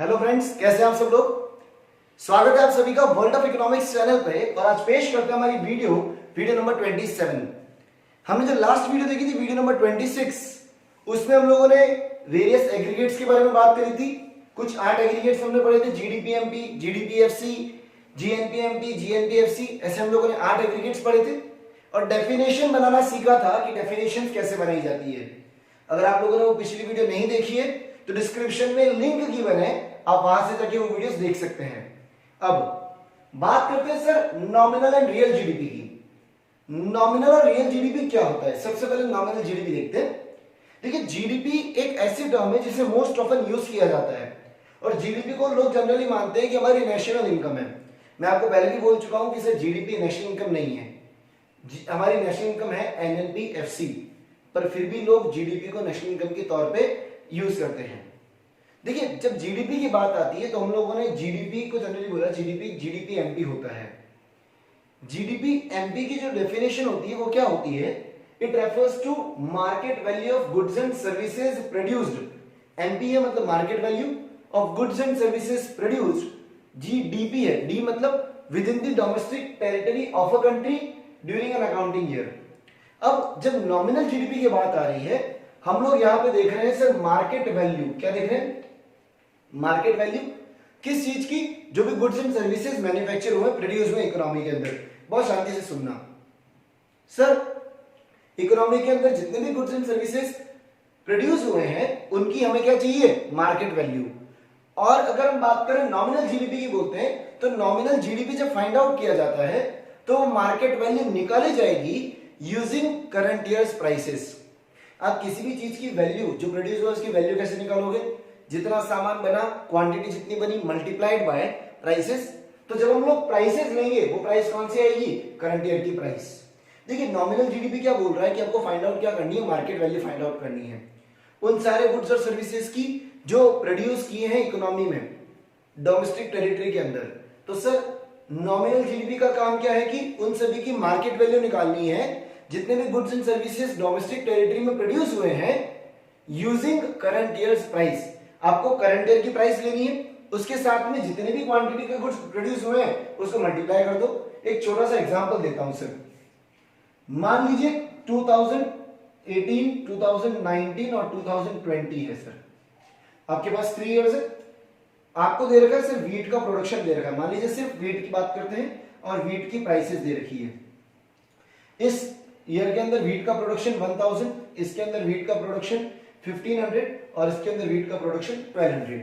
Hello friends, कैसे हैं आप सब लोग। स्वागत है आप सभी का वर्ल्ड ऑफ इकोनॉमिक्स चैनल पे। और आज पेश करते हैं हमारी वीडियो नंबर 27। हमने जो लास्ट वीडियो देखी थी, वीडियो नंबर 26, उसमें हम लोगों ने वेरियस एग्रीगेट्स के बारे में बात करी थी। कुछ 8 एग्रीगेट्स हमने पढ़े थे, जीडीपीएमपी, जीडीपीएफसी, जीएनपीएमपी, जीएनपीएफसी, ऐसे हम लोगों ने 8 एग्रीगेट्स पढ़े थे और डेफिनेशन बनाना सीखा था कि डेफिनेशन कैसे बनाई जाती है। अगर आप लोगों ने वो पिछली वीडियो नहीं देखी है तो डिस्क्रिप्शन में लिंक गिवन है, आप वहां से जाके वो वीडियोस देख सकते हैं। अब बात करते हैं sir nominal and real GDP की। नॉमिनल और रियल जीडीपी क्या होता है? सबसे पहले नॉमिनल जीडीपी देखते हैं। देखिए, जीडीपी एक ऐसी टर्म है जिसे मोस्ट ऑफन यूज किया जाता है और जीडीपी को लोग जनरली मानते हैं कि हमारी नेशनल इनकम है। मैं आपको पहले भी बोल चुका हूं कि सर जीडीपी नेशनल इनकम नहीं है, हमारी नेशनल इनकम है एनएनपीएफसी, पर फिर भी लोग जीडीपी को नेशनल इनकम के तौर पे यूज करते हैं। देखिए, जब जीडीपी की बात आती है तो हम लोगों ने जीडीपी को जनरली बोला जीडीपी एमपी होता है। जीडीपी एमपी की जो डेफिनेशन होती है वो क्या होती है? It refers to market value of goods and services produced. MP है मतलब market value of goods and services produced. GDP है, डी मतलब within the domestic territory of a country during an accounting year. अब जब nominal GDP की बात आ रही है, हम लोग यहां पे देख रहे हैं सर मार्केट वैल्यू। क्या देख रहे हैं? मार्केट वैल्यू किस चीज की? जो भी गुड्स एंड सर्विसेज मैन्युफैक्चर हुए, प्रोड्यूस हुए इकोनॉमी के अंदर। बहुत शांति से सुनना सर, इकोनॉमी के अंदर जितने भी गुड्स एंड सर्विसेज प्रोड्यूस हुए हैं उनकी हमें क्या चाहिए? Market value. और अगर हम बात करें नॉमिनल जीडीपी की बोलते हैं, तो नॉमिनल जीडीपी जब फाइंड आउट किया जाता है तो मार्केट वैल्यू निकाली जाएगी यूजिंग करंट ईयर्स प्राइसेस। आप किसी भी चीज की वैल्यू जो प्रोड्यूस हुआ उसकी वैल्यू कैसे निकालोगे? जितना सामान बना, क्वांटिटी जितनी बनी, मल्टीप्लाइड बाय प्राइसेस। तो जब हम लोग प्राइसेस लेंगे, वो प्राइस कौन सी आएगी? करंट ईयर की प्राइस। देखिए, नॉमिनल जीडीपी क्या बोल रहा है कि आपको फाइंड आउट क्या करनी है? मार्केट वैल्यू फाइंड आउट करनी है उन सारे गुड्स और सर्विसेज की जो प्रोड्यूस किए हैं इकोनॉमी में, डोमेस्टिक टेरिटरी के अंदर। तो सर नॉमिनल जीडीपी का काम क्या है कि उन सभी की मार्केट वैल्यू निकालनी है, जितने भी goods and services domestic territory में प्रोड्यूस हुए हैं यूजिंग करंट ईयर्स प्राइस। आपको करंट ईयर की प्राइस लेनी है, उसके साथ में जितने भी क्वांटिटी के गुड्स प्रोड्यूस हुए हैं उसको मल्टीप्लाई कर दो। एक छोटा सा एग्जांपल देता हूं सर। मान लीजिए 2018, 2019 और 2020 है सर, आपके पास 3 इयर्स है। आपको दे रखा है सर वीट का प्रोडक्शन दे रखा है। मान लीजिए सिर्फ वीट की बात करते हैं और वीट की प्राइसेस दे रखी है। इस ईयर के अंदर वीट का प्रोडक्शन 1000, इसके अंदर वीट का प्रोडक्शन 1500 और इसके अंदर वीट का प्रोडक्शन 1200।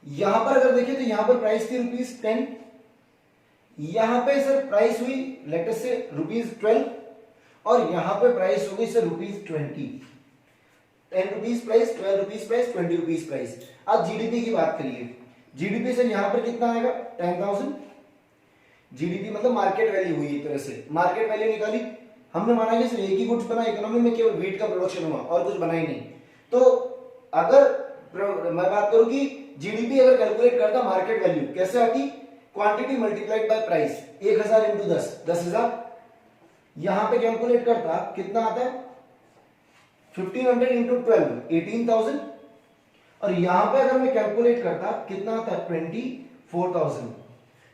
यहां पर अगर देखें तो यहां पर प्राइस थी ₹10, यहां पे सर प्राइस हुई लेट से ₹12 और यहां पे प्राइस हो गई sir ₹20। 10 rupees price, 12 rupees price, 20 rupees price. अब जीडीपी की बात करिए। जीडीपी सर यहां पर कितना आएगा? 10,000। जीडीपी मतलब मार्केट वैल्यू हुई एक तरह से। मार्केट वैल्यू निकाली, हमने माना कि सिर्फ एक ही गुड्स बना इकोनॉमी में, केवल वीट का प्रोडक्शन हुआ और कुछ बना ही नहीं। तो अगर मैं बात करूं कि जीडीपी अगर कैलकुलेट करता मार्केट वैल्यू कैसे आती? Quantity multiplied by price, 1000 into 10, 10,000। यहां पे कैलकुलेट करता कितना आता है? 1500 इंटू 12, 18,000। और यहां पे अगर मैं कैलकुलेट करता कितना आता है? 24,000।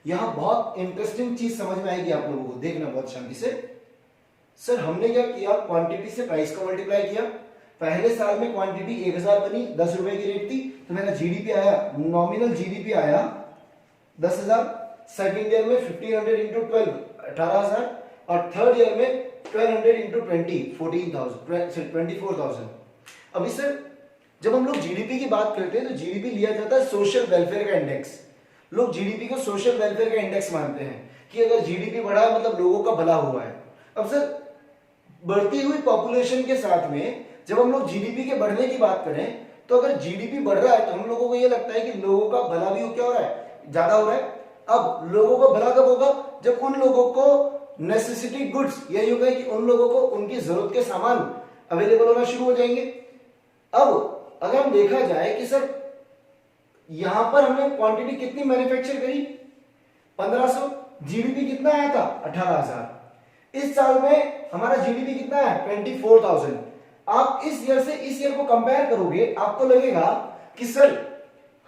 यहां बहुत इंटरेस्टिंग चीज समझ में आएगी आप लोगों को, देखना बहुत शांति से। सर हमने क्या किया? क्वांटिटी से प्राइस को मल्टीप्लाई किया। पहले साल में क्वांटिटी 1000 बनी, 10 रुपए की रेट थी, तो मेरा जीडीपी आया, नॉमिनल जीडीपी आया 10,000। सेकेंड ईयर में 1500 इंटू 12, 18,000 और थर्ड ईयर में 1200 इंटू 20, 24,000। अभी सर जब हम लोग जीडीपी की बात करते हैं तो जीडीपी लिया जाता है सोशल वेलफेयर का इंडेक्स। लोग जीडीपी को सोशल वेलफेयर का इंडेक्स मानते हैं कि अगर जीडीपी बढ़ा है मतलब लोगों का भला हुआ है। अब सर बढ़ती हुई पॉपुलेशन के साथ में जब हम लोग जीडीपी के बढ़ने की बात करें तो अगर जीडीपी बढ़ रहा है तो हम लोगों को यह लगता है कि लोगों का भला भी क्या हो रहा है? ज्यादा हो रहा है। अब लोगों का भला कब होगा? जब उन लोगों को नेसेसिटी गुड्स, यही होगा कि उन लोगों को उनकी जरूरत के सामान अवेलेबल होना शुरू हो जाएंगे। अब अगर हम देखा जाए कि सर यहां पर हमने क्वांटिटी कितनी मैन्युफैक्चर करी? 1500। जीडीपी कितना आया था? 18,000। इस साल में हमारा जीडीपी कितना है? 24,000। आप इस ईयर से इस ईयर को कंपेयर करोगे, आपको लगेगा कि सर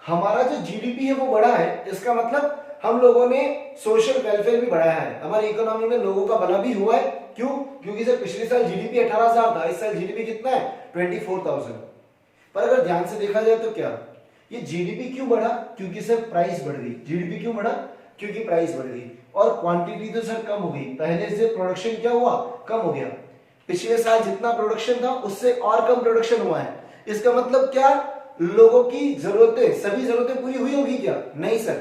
हमारा जो जीडीपी है वो बढ़ा है, इसका मतलब हम लोगों ने सोशल वेलफेयर भी बढ़ाया है, हमारी इकोनॉमी में लोगों का भला भी हुआ है। क्यों? क्योंकि सर पिछले साल जीडीपी 18,000 था, इस साल जीडीपी कितना है? 24,000। पर अगर ध्यान से देखा जाए तो क्या ये जीडीपी क्यों बढ़ा? क्योंकि सर प्राइस बढ़ गई। जीडीपी क्यों बढ़ा? क्योंकि प्राइस बढ़ गई। और क्वांटिटी तो सर कम हो गई, पहले से प्रोडक्शन क्या हुआ? कम हो गया। पिछले साल जितना प्रोडक्शन था उससे और कम प्रोडक्शन हुआ है। इसका मतलब क्या? लोगों की जरूरतें, सभी जरूरतें पूरी हुई होगी क्या? नहीं सर,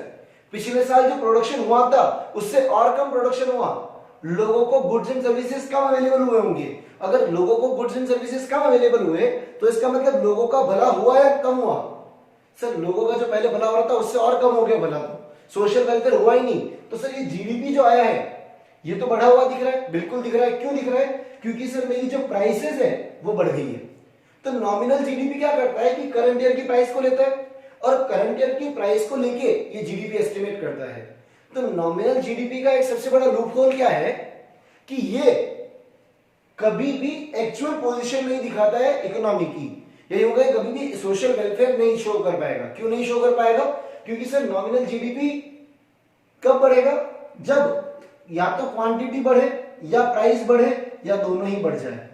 पिछले साल जो प्रोडक्शन हुआ था उससे और कम प्रोडक्शन हुआ। लोगों को goods and services come available हुए होंगे। अगर लोगों को goods and services come available हुए तो इसका मतलब लोगों का भला हुआ या कम हुआ? सर लोगों का जो पहले भला हो रहा था उससे और कम हो गया भला, तो सोशल वेलफेयर हुआ ही नहीं। तो सर ये जीडीपी जो आया है ये तो बढ़ा हुआ दिख रहा है। बिल्कुल दिख रहा है। क्यों दिख रहा है? क्योंकि सर मेरी जो प्राइसेस है वो बढ़ गई है। तो नॉमिनल जीडीपी क्या करता है कि करंट ईयर की प्राइस को लेता है और करंट ईयर की प्राइस को लेके ये जीडीपी एस्टिमेट करता है। तो नॉमिनल जीडीपी का एक सबसे बड़ा लूप होल क्या है कि ये कभी भी एक्चुअल पोजीशन नहीं दिखाता है इकोनॉमी की। यही होगा, कभी भी सोशल वेलफेयर नहीं शो कर पाएगा। क्यों नहीं शो कर पाएगा? क्योंकि सर नॉमिनल जीडीपी कब बढ़ेगा? जब या तो क्वांटिटी बढ़े या प्राइस बढ़े या दोनों ही बढ़ जाए।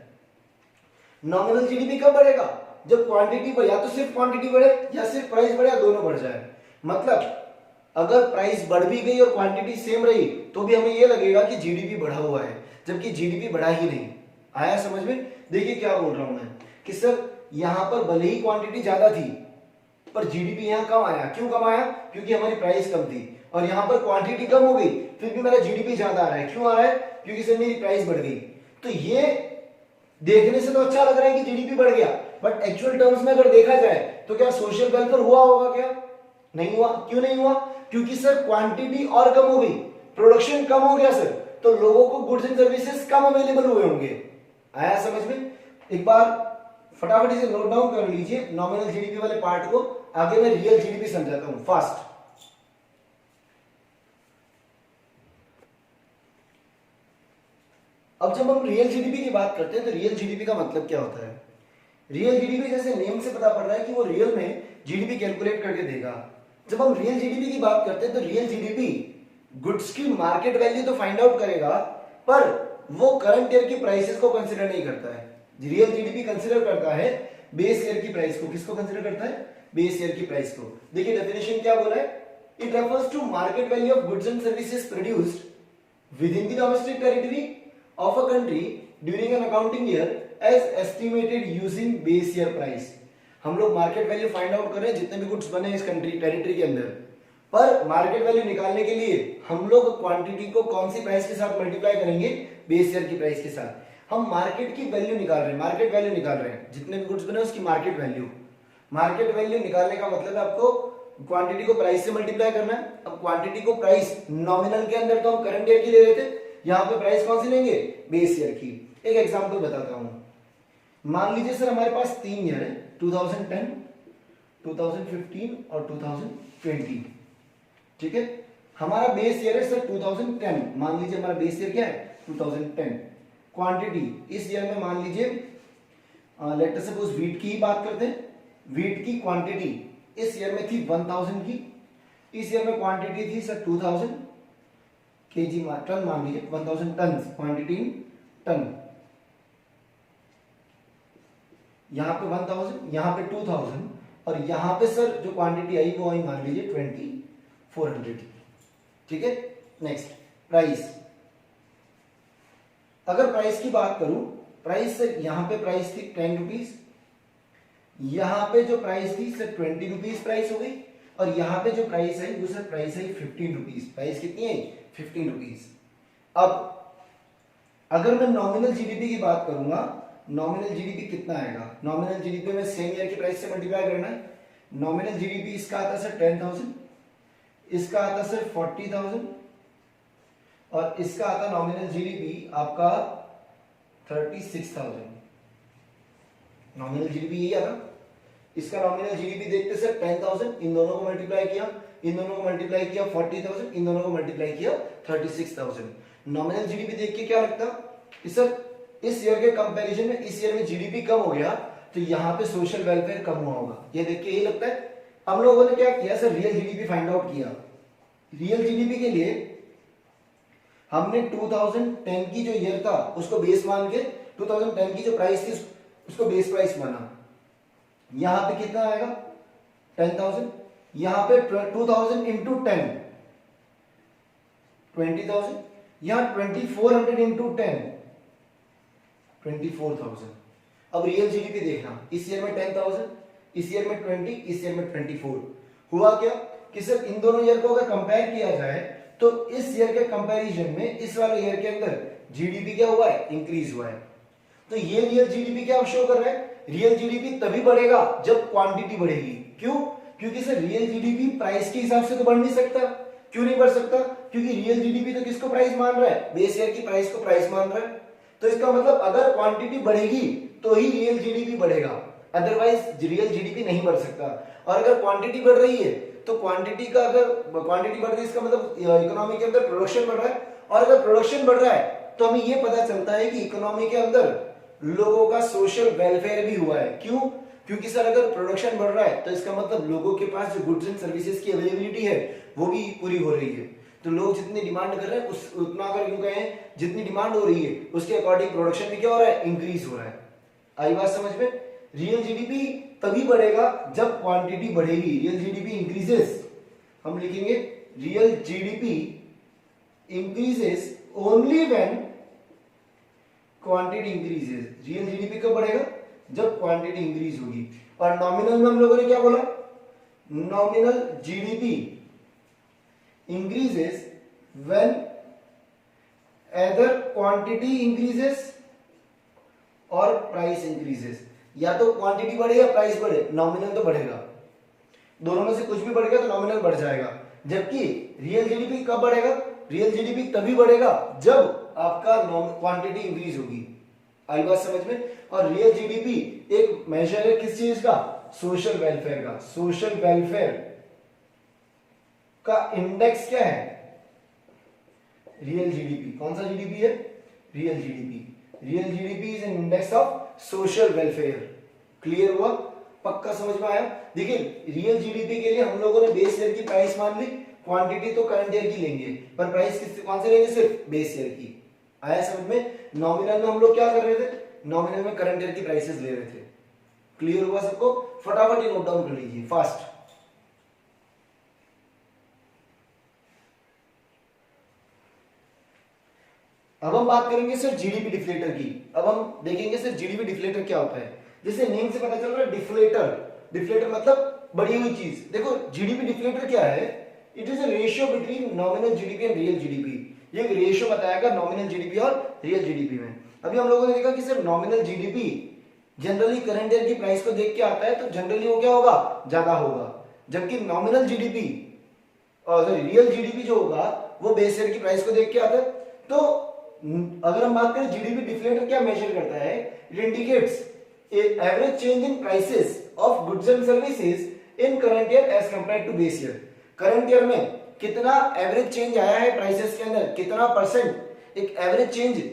नॉमिनल जीडीपी कब बढ़ेगा? जब क्वांटिटी बढ़े, या तो सिर्फ क्वांटिटी बढ़े या सिर्फ प्राइस बढ़े या दोनों बढ़ जाए। मतलब अगर प्राइस बढ़ भी गई और क्वांटिटी सेम रही तो भी हमें यह लगेगा कि जीडीपी बढ़ा हुआ है, जबकि जीडीपी बढ़ा ही नहीं। आया समझ में? देखिए क्या बोल रहा हूं मैं कि सर यहां पर भले ही क्वांटिटी ज्यादा थी पर जीडीपी यहां कम आया। क्यों कम आया? क्योंकि हमारी प्राइस कम थी। और यहां पर क्वांटिटी कम हो गई फिर भी मेरा जीडीपी ज्यादा आ रहा है। क्यों आ रहा है? क्योंकि सर मेरी प्राइस बढ़ गई। तो ये देखने से तो अच्छा लग रहा है कि जीडीपी बढ़ गया, बट एक्चुअल टर्म्स में अगर देखा जाए तो क्या सोशल वेलफेयर हुआ होगा? क्या नहीं हुआ। क्यों नहीं हुआ? क्योंकि सर क्वांटिटी और कम हो गई, प्रोडक्शन कम हो गया सर, तो लोगों को goods and services come available हुए होंगे। आया समझ में? एक बार फटाफट इसे नोट डाउन कर लीजिए नॉमिनल जीडीपी वाले पार्ट को, आगे मैं रियल जीडीपी समझाता हूं फास्ट। अब जब हम रियल जीडीपी की बात करते हैं तो रियल जीडीपी का मतलब क्या होता है? रियल जीडीपी जैसे नेम से पता पड़ रहा है कि वो रियल में जीडीपी कैलकुलेट करके देगा। जब हम रियल जीडीपी की बात करते हैं तो रियल जीडीपी गुड्स की मार्केट वैल्यू तो फाइंड आउट करेगा पर वो करंट ईयर की प्राइसेस को कंसीडर नहीं करता है। रियल जीडीपी कंसीडर करता है बेस ईयर की प्राइस को। किसको कंसीडर करता है? बेस ईयर की प्राइस को। देखिए डेफिनेशन क्या बोला है? It refers to market value of goods and services produced within the domestic territory of a country during an accounting year as estimated using base year price। हम लोग market value find out कर रहे हैं जितने भी goods बने इस country territory के अंदर, पर मार्केट वैल्यू निकालने के लिए हम लोग क्वांटिटी को कौन सी प्राइस के साथ मल्टीप्लाई करेंगे? बेस ईयर की प्राइस के साथ। हम मार्केट की वैल्यू निकाल रहे हैं, मार्केट वैल्यू निकाल रहे हैं, जितने भी गुड्स बने उसकी मार्केट वैल्यू। मार्केट वैल्यू निकालने का मतलब है आपको क्वांटिटी को प्राइस से मल्टीप्लाई करना है। अब क्वांटिटी को प्राइस नॉमिनल के अंदर तो हम करंट ईयर की ले रहे थे, यहां पे प्राइस कौन सी लेंगे? बेस ईयर की। एक एग्जांपल बताता हूं। मान लीजिए सर हमारे पास 3 ईयर है, 2010, 2015 और 2020। ठीक है, हमारा बेस ईयर है सर 2010। मान लीजिए हमारा बेस ईयर क्या है? 2010। क्वांटिटी इस ईयर में मान लीजिए लेट अस सपोज व्हीट की ही बात करते हैं। व्हीट की क्वांटिटी इस ईयर में थी 1000 की, इस ईयर में क्वांटिटी थी सर 2000 केजी टन। मान लीजिए 1000 टन क्वांटिटी इन टन। यहां पे 1000, यहां पे 2000 और यहां पे सर जो क्वांटिटी आई वो आई मान लीजिए 2400। ठीक है, नेक्स्ट प्राइस। अगर प्राइस की बात करूं, प्राइस से यहां पे प्राइस थी 10 रुपीज, यहां पे जो प्राइस थी सर 20 रुपीज प्राइस हो गई, और यहां पे जो प्राइस है वो सर प्राइस है 15 रुपीज। प्राइस कितनी है? 15 रुपीज। अब अगर मैं नॉमिनल जीडीपी की बात करूंगा, नॉमिनल जीडीपी कितना आएगा? नॉमिनल जीडीपी में सेम ईयर की प्राइस से मल्टीप्लाई करना है। नॉमिनल जीडीपी इसका आता सर 10,000, इसका आता सर 40,000 और इसका आता नॉमिनल जीडीपी आपका 36,000। नॉमिनल जीडीपी यही आता। इसका नॉमिनल जीडीपी देखते सर 10,000, इन दोनों को मल्टीप्लाई किया, इन दोनों को मल्टीप्लाई किया 40,000, इन दोनों को मल्टीप्लाई किया 36,000। नॉमिनल जीडीपी देख के क्या लगता कि सर इस ईयर के कंपैरिजन में इस ईयर में जीडीपी कम हो गया तो यहां पे सोशल वेलफेयर कम हुआ होगा। ये देख के यही लगता है। हम लोगों ने क्या किया sir, real GDP find out किया। रियल जीडीपी के लिए हमने 2010 की जो ईयर था उसको बेस मान के 2010 की जो प्राइस थी उसको बेस प्राइस माना। यहां पे कितना आएगा 10,000, यहां पे 2000 इंटू 10 20,000, यहां 2400 इंटू 10 24,000। अब रियल जीडीपी देखना, इस ईयर में 10,000, इस ईयर में 20, इस ईयर में 24। हुआ क्या कि सर इन दोनों ईयर को अगर कंपेयर किया जाए तो इस ईयर के कंपैरिजन में इस वाले ईयर के अंदर जीडीपी क्या हुआ है, इंक्रीज हुआ है। तो ये रियल जीडीपी क्या शो कर रहा है, रियल जीडीपी तभी बढ़ेगा जब क्वांटिटी बढ़ेगी। क्यों, क्योंकि सर रियल जीडीपी प्राइस के हिसाब से तो बढ़ नहीं सकता। क्यों नहीं बढ़ सकता, क्योंकि रियल जीडीपी तो किसको प्राइस मान रहा है, बेस ईयर की प्राइस को प्राइस मान रहा है। तो इसका मतलब अगर क्वांटिटी बढ़ेगी तो ही रियल जीडीपी बढ़ेगा, अदरवाइज रियल जीडीपी नहीं बढ़ सकता। और अगर क्वांटिटी बढ़ रही है तो क्वांटिटी का अगर क्वांटिटी बढ़ रही है इसका मतलब इकोनॉमी के अंदर प्रोडक्शन बढ़ रहा है, और अगर प्रोडक्शन बढ़ रहा है तो हमें यह पता चलता है कि इकोनॉमी के अंदर लोगों का सोशल वेलफेयर भी हुआ है। क्यों, क्योंकि सर अगर प्रोडक्शन बढ़ रहा है तो इसका मतलब लोगों के पास जो गुड्स एंड सर्विसेज की अवेलेबिलिटी है वो भी पूरी हो रही है। तो लोग जितनी डिमांड कर रहे हैं उतना अगर यूं कहें जितनी डिमांड हो रही है उसके अकॉर्डिंग प्रोडक्शन भी क्या हो रहा है, इंक्रीज हो रहा है। आई बात समझ में। रियल जीडीपी तभी बढ़ेगा जब क्वांटिटी बढ़ेगी, रियल जीडीपी इंक्रीजेस। हम लिखेंगे real GDP increases only when quantity increases. Real GDP कब बढ़ेगा, जब क्वांटिटी इंक्रीज होगी। और नॉमिनल में हम लोगों ने क्या बोला, nominal GDP increases when either quantity increases और प्राइस इंक्रीजेस। या तो क्वांटिटी बढ़े या प्राइस बढ़े, नॉमिनल तो बढ़ेगा। दोनों में से कुछ भी बढ़ेगा तो नॉमिनल बढ़ जाएगा। जबकि रियल जीडीपी कब बढ़ेगा, रियल जीडीपी तभी बढ़ेगा जब आपका क्वांटिटी इंक्रीज होगी। आई बात समझ में। और रियल जीडीपी एक मेजर है किस चीज का, सोशल वेलफेयर का। सोशल वेलफेयर का इंडेक्स क्या है, रियल जीडीपी। कौन सा जीडीपी है, real GDP. Real GDP is an index of social welfare. Clear हुआ, पक्का समझ में आया। देखिए रियल जीडीपी के लिए हम लोगों ने बेस ईयर की प्राइस मान ली, क्वांटिटी तो करंट ईयर की लेंगे, पर प्राइस किस कौन से लेंगे, सिर्फ बेस ईयर की। आया समझ में। नॉमिनल में हम लोग क्या कर रहे थे, नॉमिनल में करंट ईयर की प्राइसेस ले रहे थे। क्लियर हुआ सबको, फटाफट ये नोट डाउन कर लीजिए फास्ट। अब हम बात करेंगे सर जीडीपी डिफ्लेटर की। अब हम देखेंगे सर जीडीपी डिफ्लेटर क्या होता है। जैसे नेम से पता चल रहा है डिफ्लेटर, डिफ्लेटर मतलब बढ़ी हुई चीज। देखो जीडीपी डिफ्लेटर क्या है, it is a ratio between nominal GDP and real GDP. ये एक रेशियो बताएगा नॉमिनल जीडीपी और रियल जीडीपी में। अभी हम लोगों ने देखा कि sir nominal GDP generally current year की प्राइस को देख के आता है, तो जनरली वो क्या होगा, ज्यादा होगा। जबकि नॉमिनल जीडीपी और रियल जीडीपी जो होगा वो बेस ईयर की प्राइस को देख के आता है। तो अगर हम बात करें जीडीपी डिफ्लेटर क्या मेजर करता है, it indicates average change in prices of goods and services in current year as compared to base year. Current year में कितना एवरेज चेंज आया है प्राइसेस के अंदर, कितना परसेंट एक एवरेज चेंज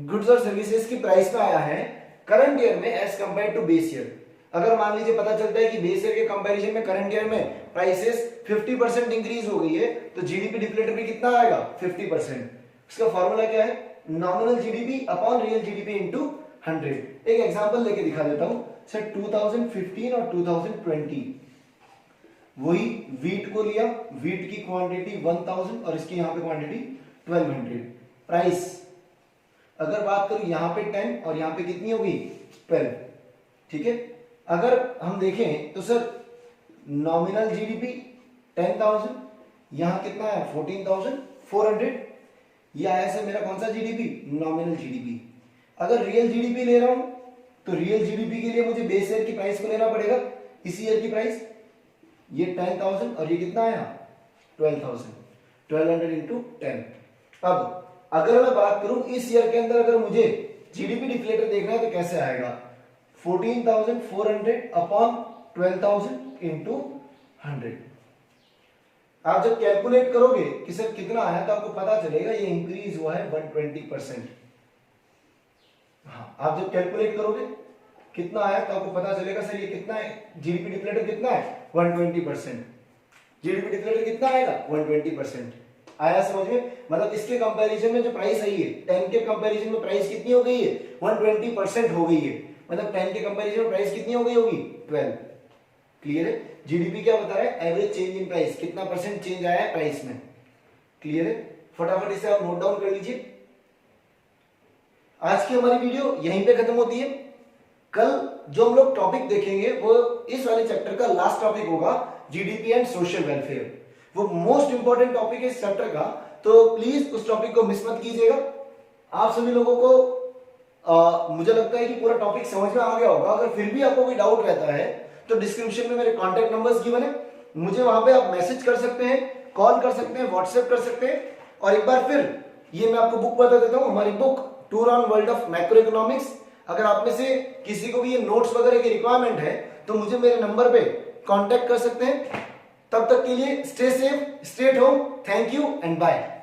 गुड्स और सर्विसेज की प्राइस में आया है करंट ईयर में as compared to base year. अगर मान लीजिए पता चलता है कि बेस ईयर के कंपैरिजन में करंट ईयर में प्राइसेस 50% इंक्रीज हो गई है, तो जीडीपी डिफ्लेटर भी कितना आएगा, 50%। इसका फॉर्मूला क्या है, nominal GDP upon real GDP into 100। एक एग्जांपल लेके दिखा देता हूं सर। 2015 और 2020 वही वीट को लिया, वीट की क्वांटिटी 1000 और इसकी यहां पे क्वांटिटी 1200। प्राइस अगर बात करूं यहां पे 10 और यहां पे कितनी होगी, 12। ठीक है। अगर हम देखें तो सर नॉमिनल जीडीपी 10,000, यहां कितना है 14,400। ये आया सर मेरा कौन सा जीडीपी, नॉमिनल जीडीपी। अगर रियल जीडीपी ले रहा हूं तो रियल जीडीपी के लिए मुझे बेस ईयर की प्राइस को लेना पड़ेगा, इसी ईयर की प्राइस। ये 10,000 और ये कितना आया 12,000, 1200 इंटू 10। अब अगर मैं बात करूं इस ईयर के अंदर अगर मुझे जीडीपी डिफ्लेटर देखना है तो कैसे आएगा, 14,400 अपॉन 12,000 इंटू 100। आप जब कैलकुलेट करोगे कि सर कितना आया तो आपको पता चलेगा ये इंक्रीज हुआ है 120%। हाँ, आप जब कैलकुलेट करोगे कितना आया तो आपको पता चलेगा सर ये कितना है, जीडीपी डिफ्लेटर कितना है 120%। जीडीपी डिफ्लेटर कितना आएगा 120%। आया समझ में? मतलब इसके कंपैरिजन में जो प्राइस आई है 10 के कंपैरिजन में प्राइस कितनी हो गई है 120% हो गई है। मतलब 10 के कंपैरिजन में प्राइस कितनी हो गई होगी 12। क्लियर है? जीडीपी क्या बता रहा है, एवरेज चेंज इन प्राइस, कितना परसेंट चेंज आया है प्राइस में। क्लियर है? फटाफट इसे आप नोट डाउन कर लीजिए। आज की हमारी वीडियो यहीं पे खत्म होती है। कल जो हम लोग टॉपिक देखेंगे वो इस वाले चैप्टर का लास्ट टॉपिक होगा, जीडीपी एंड सोशल वेलफेयर। वो मोस्ट इंपॉर्टेंट टॉपिक है इस चैप्टर का, तो प्लीज उस टॉपिक को मिस मत कीजिएगा। आप सभी लोगों को मुझे लगता है कि पूरा टॉपिक समझ में आ गया होगा। अगर फिर भी आपको कोई डाउट रहता है तो डिस्क्रिप्शन में मेरे कॉन्टैक्ट नंबर्स गिवन है, मुझे वहां पे आप मैसेज कर सकते हैं, कॉल कर सकते हैं, व्हाट्सएप कर सकते हैं। और एक बार फिर ये मैं आपको बुक बता देता हूं, हमारी book tour on world of macro economics. अगर आप में से किसी को भी ये नोट्स वगैरह की रिक्वायरमेंट है तो मुझे मेरे नंबर पे कांटेक्ट कर सकते हैं। तब तक के लिए stay safe, stay at home. Thank you and bye.